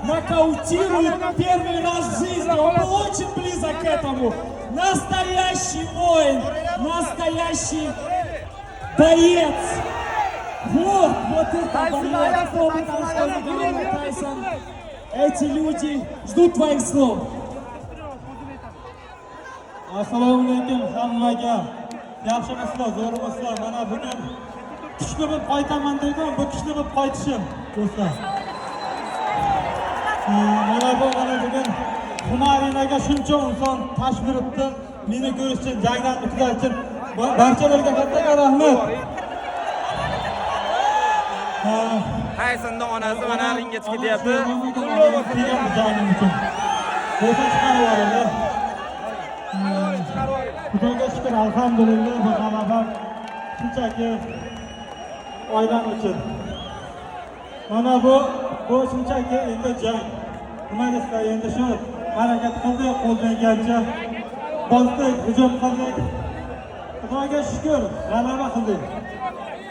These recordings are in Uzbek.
нокаутирует первый раз в жизни. Он был очень близок к этому. Настоящий воин, настоящий боец. Вот это боец. Помните, что говорил Тайсон? Эти люди ждут твоих слов. Assalomu alaykum hammaga. Yaxshimisizlar, zo'rmisizlar? Mana bugun kuchli bo'lib qaytaman dedim, bu kuchli bo'lib qaytishim, do'stlar. Mana bugun Xumarinaga shuncha inson tashkil etdi. Meni ko'rish uchun, janglarni kuzatish uchun barchalarga katta rahmat. Taysonning onasi mana ringga chiqyapti. Qo'shiq chiqarib Xudoga shukr, alhamdulillah, bu g'alaba shunchaki oilam uchun. Mana bu shunchaki endi jang. Nima desam, endi shu harakat qildik, qo'ldan kelgancha bosdik, hujum qildik. Xudoga shukr, g'alaba qildik.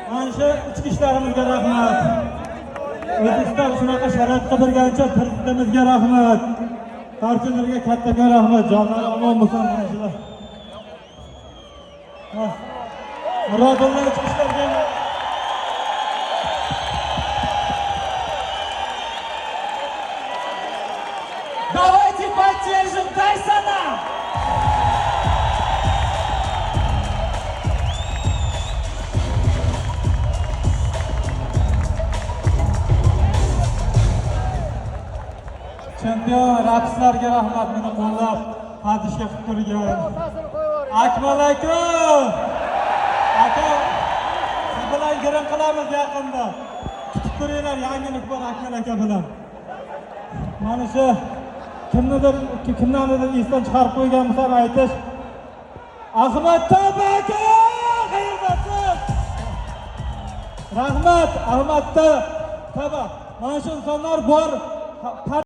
Mana shu ichki ishlarimizga rahmat. O'zbekiston shunaqa sharoitga bergancha prezidentimizga rahmat. Barchalarga katta rahmat. Jonlari omon bo'lsin mana shular. Murodullo ichki ishlarga Давайте поддержим Тайсона! Chempion raqslarga rahmat, meni qo'llab hadishga qilib turgan. Akmal aka! Aka, siz bilan girin qilamiz yaqinda. Kutib turinglar, yangilik bor Akmal aka bilan. Mana shu kimlarnidir esdan chiqarib qo'ygan bo'lsa aytish. Ahmad Toba aka! Xayrbatsiz! Rahmat, Ahmad Toba. Mana shu insonlar bor.